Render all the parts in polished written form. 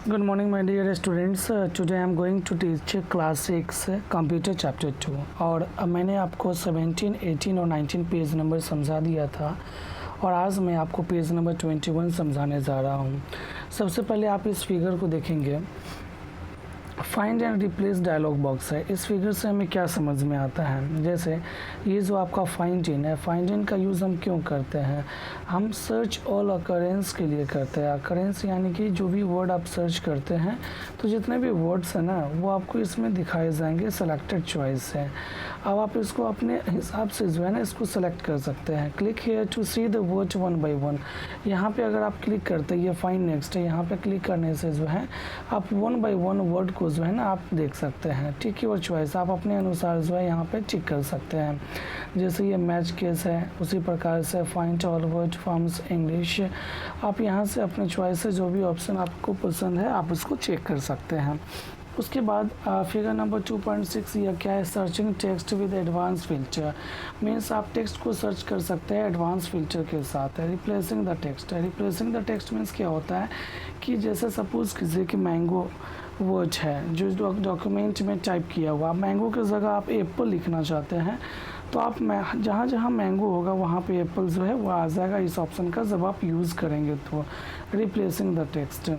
Good morning, my dear students. Today I am going to teach class 6 computer chapter 2 और मैंने आपको 17, 18 और 19 page number समझा दिया था और आज मैं आपको पेज नंबर 21 समझाने जा रहा हूँ। सबसे पहले आप इस फिगर को देखेंगे, find and replace dialog box है। इस फिगर से हमें क्या समझ में आता है, जैसे ये जो आपका फाइंड इन है, फाइंड इन का यूज़ हम क्यों करते हैं? हम सर्च ऑल अकरेंस के लिए करते हैं। अकरेंस यानी कि जो भी वर्ड आप सर्च करते हैं तो जितने भी वर्ड्स हैं ना वो आपको इसमें दिखाए जाएंगे, सेलेक्टेड चॉइस है। अब आप इसको अपने हिसाब से जो है ना इसको सेलेक्ट कर सकते हैं। Click here to see the word one by one. यहाँ पे अगर आप क्लिक करते हैं, ये फाइंड नेक्स्ट है, यहाँ पे क्लिक करने से जो है आप वन बाई वन वर्ड को जो है ना आप देख सकते हैं। टिक योर चॉइस, आप अपने अनुसार जो है यहाँ पे टिक कर सकते हैं। जैसे ये मैच केस है, उसी प्रकार से find all word firms English. आप यहाँ से अपने चॉइस से जो भी ऑप्शन आपको पसंद है आप उसको चेक कर सकते हैं। उसके बाद फिगर नंबर 2.6 यह क्या है? Searching text with advance filter. Means आप टेक्स्ट को सर्च कर सकते हैं एडवांस फिल्टर के साथ। है replacing the text. Replacing the text means क्या होता है कि जैसे सपोज कीजिए कि मैंगो वर्ड है जो डॉक्यूमेंट में टाइप किया हुआ, मैंगो की जगह आप एप्पल लिखना चाहते हैं तो आप जहाँ जहाँ मैंगो होगा वहाँ पे एप्पल जो है वो आ जाएगा इस ऑप्शन का जब आप यूज़ करेंगे तो। Replacing the text,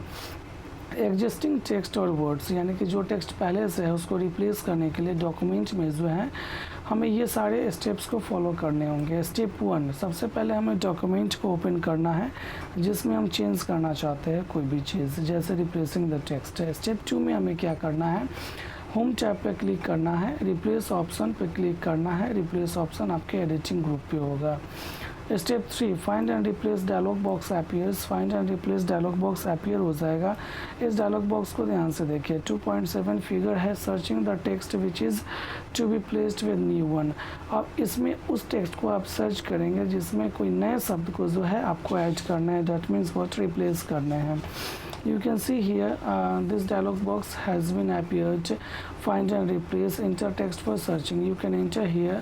existing text और वर्ड्स यानी कि जो टेक्स्ट पहले से है उसको रिप्लेस करने के लिए डॉक्यूमेंट में जो है हमें ये सारे स्टेप्स को फॉलो करने होंगे। स्टेप 1, सबसे पहले हमें डॉक्यूमेंट को ओपन करना है जिसमें हम चेंज करना चाहते हैं कोई भी चीज़, जैसे रिप्लेसिंग द टेक्स्ट है। स्टेप 2 में हमें क्या करना है, होम टैब पे क्लिक करना है, रिप्लेस ऑप्शन पे क्लिक करना है। रिप्लेस ऑप्शन आपके एडिटिंग ग्रुप पे होगा। Step 3, find and replace dialog box appears. Find and replace dialog box appear हो जाएगा। इस डायलॉग बॉक्स को ध्यान से देखिए। 2.7 फिगर है, searching the text which is to be placed with new one. अब इसमें उस टेक्स्ट को आप सर्च करेंगे जिसमें कोई नए शब्द को जो है आपको ऐड करना है, डैट मीन्स व्हाट रिप्लेस करने हैं। You can see here this dialog box has been appeared. Find and replace, enter text for searching. You can enter here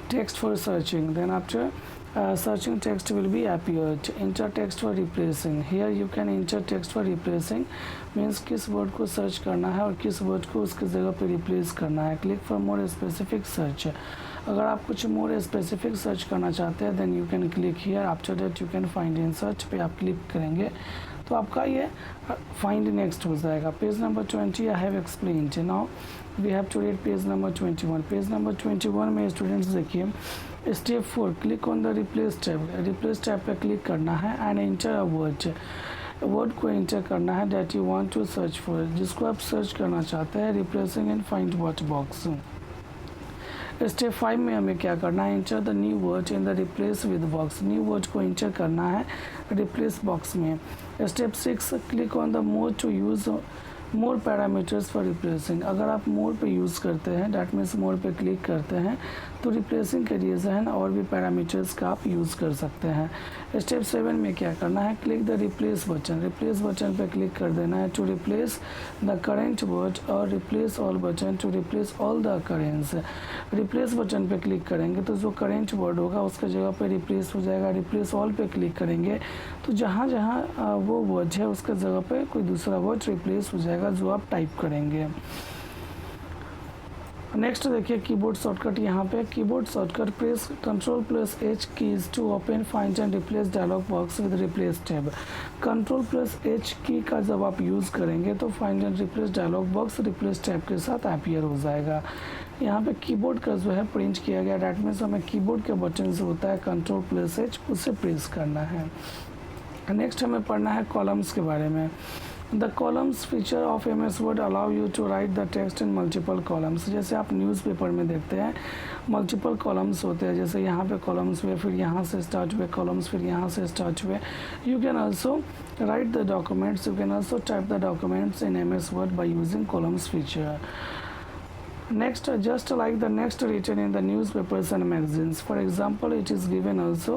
text for searching, then after searching text will be appeared. Enter text for replacing, here you can enter text for replacing means किस word को search करना है और किस word को उसकी जगह पे रिप्लेस करना है। Click for more specific search, अगर आप कुछ मोर स्पेसिफिक सर्च करना चाहते हैं then you can click here. After that you can find in search पे आप क्लिक करेंगे तो आपका ये फाइंड नेक्स्ट हो जाएगा। Page number 20 I have explained. Now we have to read page number 21। Page number 21 में स्टूडेंट्स देखिए step 4, click on the replace tab. Replace tab पे क्लिक करना है and enter a word. Word को enter करना है that you want to search for, जिसको आप सर्च करना चाहते हैं। Replacing and find what box. Step 5 में हमें क्या करना है, enter the new word in the replace with box. New word को एंटर करना है रिप्लेस बॉक्स में। Step 6, click on the more to use more parameters for replacing. अगर आप मोर पे यूज़ करते हैं डैट मीन्स मोर पे क्लिक करते हैं तो रिप्लेसिंग के लिए जो है ना और भी पैरामीटर्स का आप यूज़ कर सकते हैं। स्टेप 7 में क्या करना है, click the replace button. Replace button पे क्लिक कर देना है to replace the current word और replace all button to replace all the occurrence. Replace button पे क्लिक करेंगे तो जो करेंट वर्ड होगा उसका जगह पे रिप्लेस हो जाएगा। रिप्लेस ऑल पे क्लिक करेंगे तो जहाँ जहाँ वो वर्ड है उसका जगह पे कोई दूसरा वर्ड रिप्लेस हो जाएगा जो आप टाइप करेंगे। नेक्स्ट देखिए कीबोर्ड शॉर्टकट। यहाँ पे keyboard shortcut press Ctrl+H keys to open find and replace dialog box with replace tab. Ctrl+H key का जब आप यूज़ करेंगे तो find and replace dialog box replace tab के साथ अपीयर हो जाएगा। यहाँ पे कीबोर्ड का जो है प्रिंट किया गया, डैट मीन्स हमें कीबोर्ड के बटन से होता है Ctrl+H, उसे प्रेस करना है। नेक्स्ट हमें पढ़ना है कॉलम्स के बारे में। The columns feature of MS word allow you to write the text in multiple columns. जैसे आप न्यूज़पेपर में देखते हैं मल्टीपल कॉलम्स होते हैं, जैसे यहाँ पे कॉलम्स हुए, फिर यहाँ से स्टार्ट हुए कॉलम्स, फिर यहाँ से स्टार्ट हुए। You can also right the documents, you can also type the documents in MS word by using columns feature. Next, just like the next written in the newspapers and magazines. For example, it is given also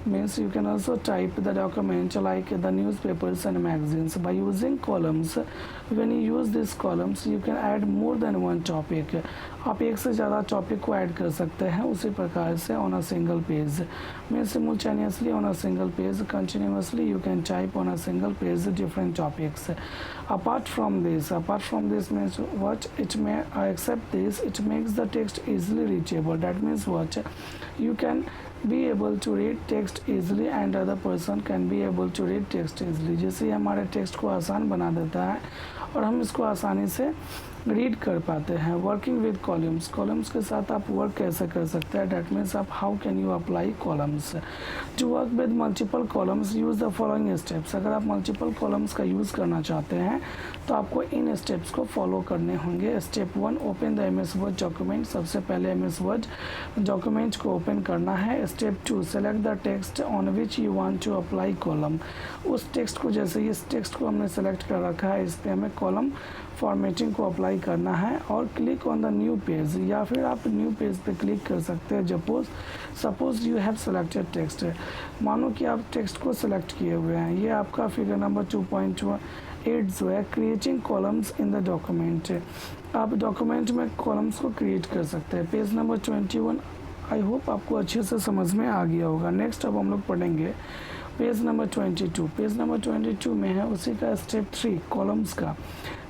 means you can also type the document like the newspapers and magazines. By using columns, when you use these columns you can add more than one topic. आप एक से ज़्यादा topic को add कर सकते हैं उसी प्रकार से on a single page. means simultaneously on a single page, continuously you can type on a single page different topics. Apart from this means what it may accept this, it makes the text easily reachable. That means what, you can be able to read text easily and other person can be able to read text easily. जैसे हमारे text को आसान बना देता है और हम इसको आसानी से रीड कर पाते हैं. वर्किंग विद कॉलम्स, कॉलम्स के साथ आप वर्क कैसे कर सकते हैं, डैट मीन्स आप how can you apply columns. To work with multiple columns use the following steps. अगर आप मल्टीपल कॉलम्स का यूज़ करना चाहते हैं तो आपको इन स्टेप्स को फॉलो करने होंगे. Step 1, open the MS word document. सबसे पहले एमएस वर्ड डॉक्यूमेंट को ओपन करना है. Step 2, select the text on which you want to apply column. उस टेक्स्ट को, जैसे इस टेक्स्ट को हमने सेलेक्ट कर रखा है, इस पर हमें कॉलम फॉर्मेटिंग को अप्लाई करना है. और click on the new page, या फिर आप न्यू पेज पे क्लिक कर सकते हैं. Suppose you have selected text. मानो कि आप टेक्स्ट को सेलेक्ट किए हुए हैं. ये आपका फिगर नंबर 2.8 जो है, creating columns in the document. आप डॉक्यूमेंट में कॉलम्स को क्रिएट कर सकते हैं. पेज नंबर 21, आई होप आपको अच्छे से समझ में आ गया होगा. नेक्स्ट अब हम लोग पढ़ेंगे पेज नंबर 22. पेज नंबर 22 में है उसी का स्टेप 3 कॉलम्स का.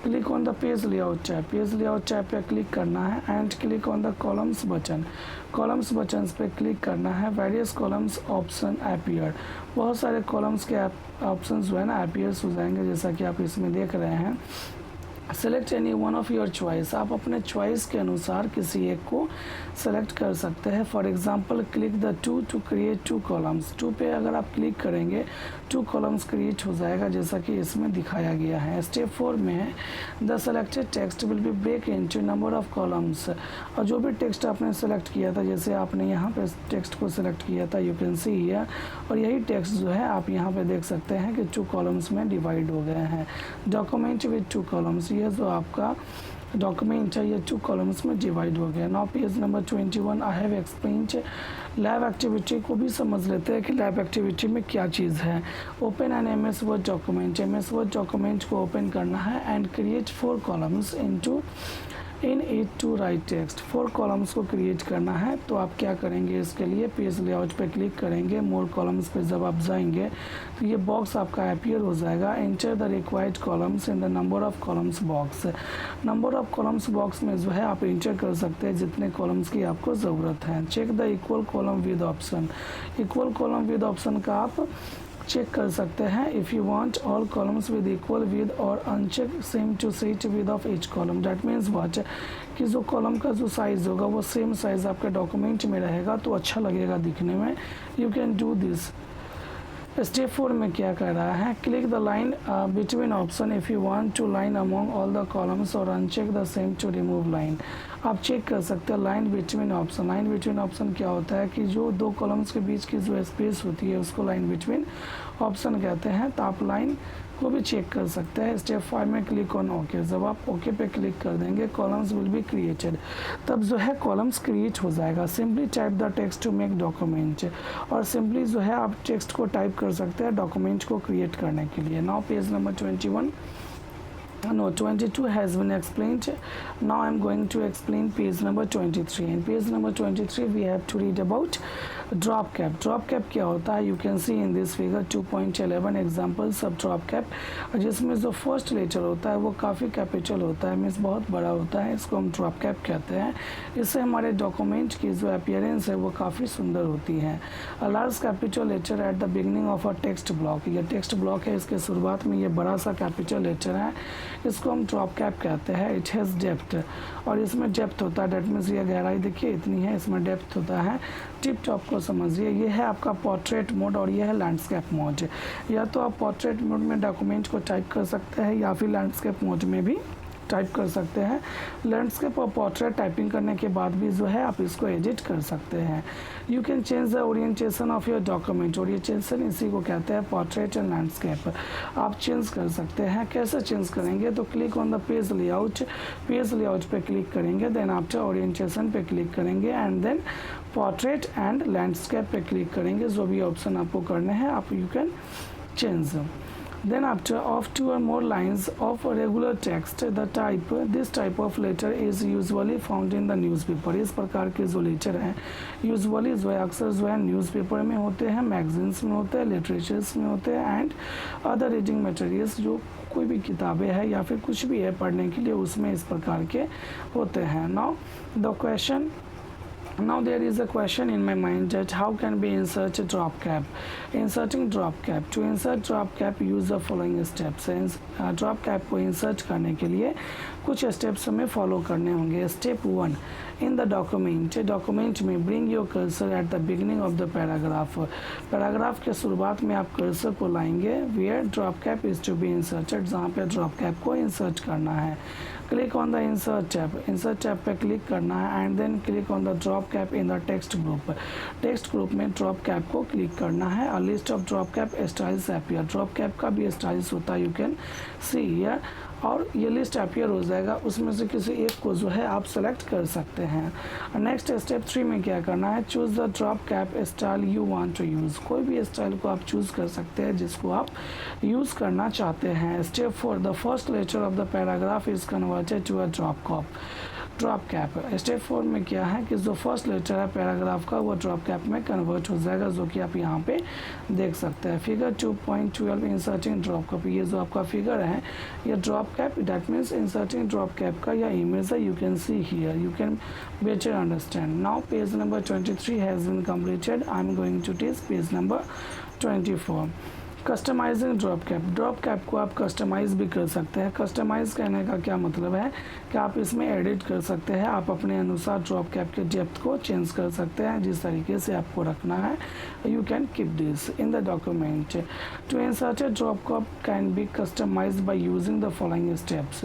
Click on the page layout tab. Page layout tab पे क्लिक करना है and click on the columns button. Columns button पे क्लिक करना है. Various columns option appear. बहुत सारे कॉलम्स के ऑप्शन जो है ना अपीयर्स हो जाएंगे, जैसा कि आप इसमें देख रहे हैं. Select any one of your choice. आप अपने चॉइस के अनुसार किसी एक को सेलेक्ट कर सकते हैं. For example click the 2 to create 2 columns. 2 पे अगर आप क्लिक करेंगे 2 कॉलम्स क्रिएट हो जाएगा, जैसा कि इसमें दिखाया गया है. स्टेप 4 में है the selected text will be break into number of columns. और जो भी टेक्स्ट आपने सेलेक्ट किया था, जैसे आपने यहाँ पे टेक्स्ट को सेलेक्ट किया था, यू कैन सी हियर, और यही टेक्स्ट जो है आप यहाँ पे देख सकते हैं कि 2 कॉलम्स में डिवाइड हो गए हैं. डॉक्यूमेंट विद 2 कॉलम्स, ये जो आपका डॉक्यूमेंट है ये 2 कॉलम्स में डिवाइड हो गया. Now page number 21 I have explained lab activity को भी समझ लेते हैं कि लैब एक्टिविटी में क्या चीज़ है. Open an MS word document. MS word document को ओपन करना है and create 4 columns in it to write text. 4 columns को क्रिएट करना है. तो आप क्या करेंगे, इसके लिए पेज लेआउट पे क्लिक करेंगे. मोर कॉलम्स पे जब आप जाएंगे तो ये बॉक्स आपका अपीयर हो जाएगा. Enter the required columns in the number of columns box. Number of columns box में जो है आप एंटर कर सकते हैं जितने कॉलम्स की आपको ज़रूरत है. Check the equal column width option. Equal column width option का आप चेक कर सकते हैं. If you want all columns with equal width और uncheck same to set width of each column. That means what, कि जो कॉलम का जो साइज़ होगा वो सेम साइज़ आपके डॉक्यूमेंट में रहेगा तो अच्छा लगेगा दिखने में. You can do this. Step 4 में क्या कर रहा है, click the line between option if you want to line among all the columns और uncheck the same to remove line. आप चेक कर सकते हैं line between option. Line between option क्या होता है कि जो 2 कॉलम्स के बीच की जो स्पेस होती है उसको लाइन बिटवीन ऑप्शन कहते हैं. तो आप लाइन को भी चेक कर सकते हैं. स्टेप 5 में क्लिक ऑन ओके. जब आप ओके पे क्लिक कर देंगे कॉलम्स विल बी क्रिएटेड. तब जो है कॉलम्स क्रिएट हो जाएगा. Simply type the text to make document. और सिंपली जो है आप टेक्स्ट को टाइप कर सकते हैं डॉक्यूमेंट को क्रिएट करने के लिए. Now page number 22 has been explained. Now I am going to explain page number 23. In page number 23 we have to read about drop cap. Drop cap क्या होता है, you can see in this figure 2.11 examples of drop cap, जिसमें जो first letter होता है वो काफ़ी capital होता है, मीन्स बहुत बड़ा होता है, इसको हम ड्रॉप कैप कहते हैं. इससे हमारे डॉक्यूमेंट की जो अपीयरेंस है वो काफ़ी सुंदर होती है. A large capital letter at the beginning of a text block. ये टेक्स्ट ब्लॉक है, इसके शुरुआत में ये बड़ा सा कैपिटल लेटर है, इसको हम ड्रॉप कैप कहते हैं. इट हैज़ डेप्थ, और इसमें डेप्थ होता है. डेट मीन्स ये गहराई देखिए इतनी है, इसमें डेप्थ होता है. टिप टॉप को समझिए, ये है आपका पोर्ट्रेट मोड और ये है लैंडस्केप मोड. या तो आप पोर्ट्रेट मोड में डॉक्यूमेंट को टाइप कर सकते हैं या फिर लैंडस्केप मोड में भी टाइप कर सकते हैं. लैंडस्केप और पोर्ट्रेट टाइपिंग करने के बाद भी जो है आप इसको एडिट कर सकते हैं. You can change the orientation of your document. Orientation इसी को कहते हैं पोर्ट्रेट एंड लैंडस्केप. आप चेंज कर सकते हैं. कैसे चेंज करेंगे, तो click on the page layout. Page layout पे क्लिक करेंगे, देन आफ्टर ओरिएंटेशन पे क्लिक करेंगे and then portrait and landscape पे क्लिक करेंगे, जो भी ऑप्शन आपको करने हैं आप you can change. Then after of 2 or more lines of regular text, this type of letter is usually found in the newspaper। इस प्रकार के जो लेटर हैं यूजुअली जो है अक्सर जो है न्यूज़पेपर में होते हैं, मैगजीन्स में होते हैं, लिटरेचर्स में होते हैं एंड अदर रीडिंग मटेरियल्स, जो कोई भी किताबें हैं या फिर कुछ भी है पढ़ने के लिए उसमें इस प्रकार के होते हैं। Now there is a question in my mind that how can we insert a drop cap? Inserting drop cap. To insert drop cap, use the following steps। drop cap को insert करने के लिए कुछ स्टेप्स हमें follow करने होंगे। Step 1, in the document में bring your cursor at the beginning of the paragraph के शुरुआत में आप कर्सर को लाएंगे where drop cap is to be inserted, जहाँ पे ड्रॉप कैप को इंसर्ट करना है। Click on the insert tab पे क्लिक करना है and then click on the drop cap in the text group में ड्रॉप कैप को क्लिक करना है। A list of drop cap styles appear, drop cap का भी स्टाइल्स होता है, यू कैन सी हियर, और ये लिस्ट अपीयर हो जाएगा, उसमें से किसी एक को जो है आप सेलेक्ट कर सकते हैं। नेक्स्ट स्टेप 3 में क्या करना है, choose the drop cap style you want to use, कोई भी स्टाइल को आप चूज़ कर सकते हैं जिसको आप यूज़ करना चाहते हैं। Step 4, the first letter of the paragraph is converted to a drop cap. Step 4 में क्या है कि जो फर्स्ट लेटर है पैराग्राफ का वो ड्रॉप कैप में कन्वर्ट हो जाएगा, जो कि आप यहाँ पे देख सकते हैं। फिगर 2.12 इंसर्टिंग ड्रॉप कैप, ये जो आपका फिगर है ये drop cap, that means inserting drop cap का यह इमेज है, you can see here, you can better understand. Now page number 23 has been completed. I am going to teach page number 24। Customizing drop cap को आप customise भी कर सकते हैं। Customise करने का क्या मतलब है कि आप इसमें एडिट कर सकते हैं, आप अपने अनुसार ड्रॉप कैप के डेप्थ को चेंज कर सकते हैं, जिस तरीके से आपको रखना है। You can keep this in the document. To insert a drop cap can be customized by using the following steps.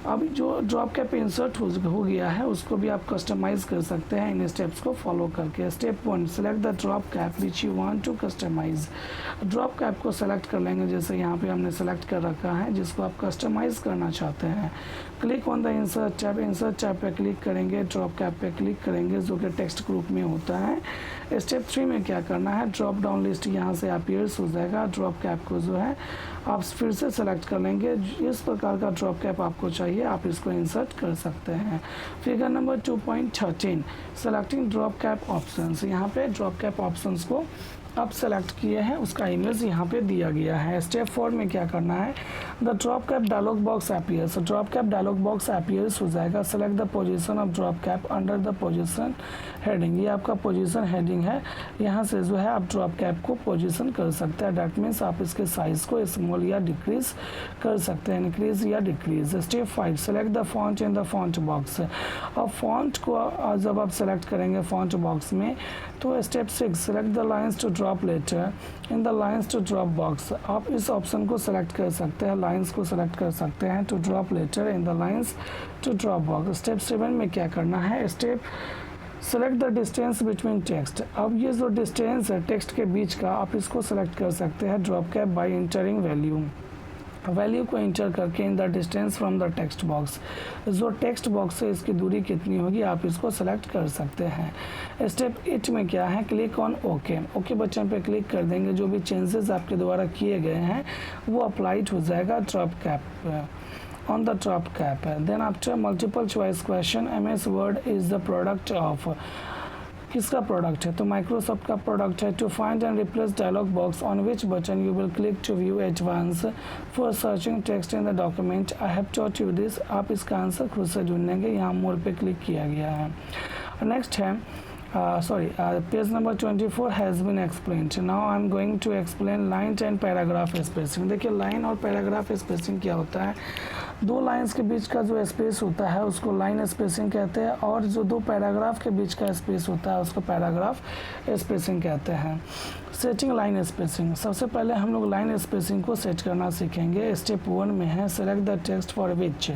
अब जो ड्रॉप कैप इंसर्ट हो गया है उसको भी आप कस्टमाइज कर सकते हैं इन स्टेप्स को फॉलो करके। Step 1, select the drop cap which you want to customize. Drop cap को सेलेक्ट कर लेंगे, जैसे यहाँ पे हमने सेलेक्ट कर रखा है, जिसको आप कस्टमाइज करना चाहते हैं। Click on the insert tab पे क्लिक करेंगे, ड्रॉप कैप पे क्लिक करेंगे, जो कि टेक्स्ट ग्रुप में होता है। स्टेप 3 में क्या करना है, ड्रॉप डाउन लिस्ट यहाँ से अपीयर्स हो जाएगा। ड्रॉप कैप को जो है आप फिर से सेलेक्ट कर लेंगे, इस प्रकार का ड्रॉप कैप आपको चाहिए आप इसको इंसर्ट कर सकते हैं। Figure number 2.13, selecting drop cap options. यहाँ पे ड्रॉप कैप ऑप्शंस को आप सेलेक्ट किए हैं, उसका इमेज यहाँ पे दिया गया है। स्टेप 4 में क्या करना है, the drop cap dialog box appears. Drop cap dialog box appears हो जाएगा। Select the position of drop cap under the position heading. ये आपका पोजीशन हेडिंग है, यहाँ से जो है आप ड्रॉप कैप को पोजीशन कर सकते हैं। डैट मीन्स आप इसके साइज को स्मॉल या डिक्रीज कर सकते हैं, इंक्रीज या decrease. Step 5, select the font in the font box. अब फॉन्ट को जब आप सेलेक्ट करेंगे फॉन्ट बॉक्स में, तो step 6, select the lines to drop letter in the lines to drop box. आप इस ऑप्शन को सेलेक्ट कर सकते हैं, लाइन्स को सेलेक्ट कर सकते हैं, to drop letter in the lines to drop box. Step 7 में क्या करना है, select the distance between text. अब ये जो डिस्टेंस है टेक्स्ट के बीच का, आप इसको सेलेक्ट कर सकते हैं drop cap by entering value को इंटर करके in the distance from the text box. जो टेक्स्ट बॉक्स से इसकी दूरी कितनी होगी आप इसको सेलेक्ट कर सकते हैं। स्टेप 8 में क्या है, क्लिक ऑन ओके बटन पे क्लिक कर देंगे। जो भी चेंजेस आपके द्वारा किए गए हैं वो अप्लाइड हो जाएगा drop cap on the drop cap. Then after multiple choice question, MS Word is the product of, किसका प्रोडक्ट है, तो माइक्रोसॉफ्ट का प्रोडक्ट है। To find and replace dialog box on which button you will click to view advance for searching text in the document. I have taught you this. आप इसका answer खुद से ढूंढेंगे, यहाँ मोर पे क्लिक किया गया है। नेक्स्ट है page number 24 has been explained. Now I am going to explain line and paragraph spacing. देखिए लाइन और पैराग्राफ स्पेसिंग क्या होता है, दो लाइंस के बीच का जो स्पेस होता है उसको लाइन स्पेसिंग कहते हैं, और जो दो पैराग्राफ के बीच का स्पेस होता है उसको पैराग्राफ स्पेसिंग कहते हैं। सेटिंग लाइन स्पेसिंग, सबसे पहले हम लोग लाइन स्पेसिंग को सेट करना सीखेंगे। स्टेप 1 में है select the text for which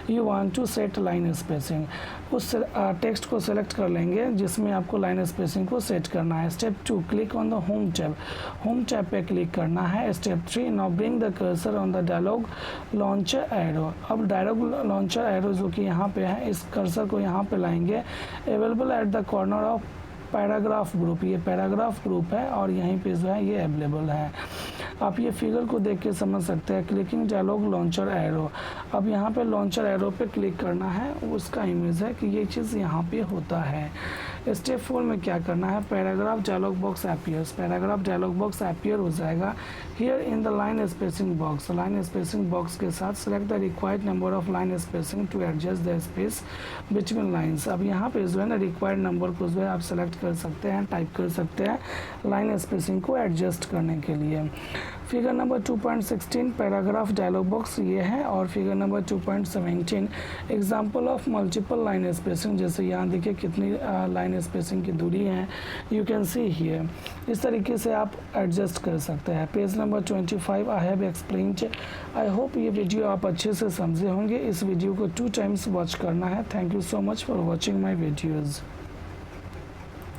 you want to set line spacing. उस टेक्स्ट को सेलेक्ट कर लेंगे जिसमें आपको लाइन स्पेसिंग को सेट करना है। Step 2, click on the home tab पे क्लिक करना है। Step 3, now bring the cursor on the dialog launcher arrow. अब डायलॉग लॉन्चर एरो जो कि यहाँ पे है, इस कर्सर को यहाँ पे लाएंगे। Available at the corner of paragraph group, ये पैराग्राफ ग्रुप है और यहीं पे जो है ये अवेलेबल है। आप ये फिगर को देख के समझ सकते हैं। क्लिकिंग डायलॉग लॉन्चर एरो, अब यहाँ पे लॉन्चर एरो पे क्लिक करना है, उसका इमेज है कि ये चीज़ यहाँ पे होता है। स्टेप 4 में क्या करना है, paragraph dialog box appears, paragraph dialog box appear हो जाएगा। Here in the line spacing box, line spacing box के साथ select the required number of line spacing to adjust the space between lines. अब यहाँ पे जो है ना रिक्वायर्ड नंबर को जो है आप सेलेक्ट कर सकते हैं, टाइप कर सकते हैं लाइन स्पेसिंग को एडजस्ट करने के लिए। Figure number 2.16 paragraph dialog box ये है, और figure number 2.17 example of multiple line spacing, जैसे यहाँ देखिए कितनी लाइन स्पेसिंग की दूरी है, यू कैन सी हियर। इस तरीके से आप एडजस्ट कर सकते हैं। Page number 25 I have explained. I hope ये वीडियो आप अच्छे से समझे होंगे। इस वीडियो को 2 टाइम्स वॉच करना है। Thank you so much for watching my videos.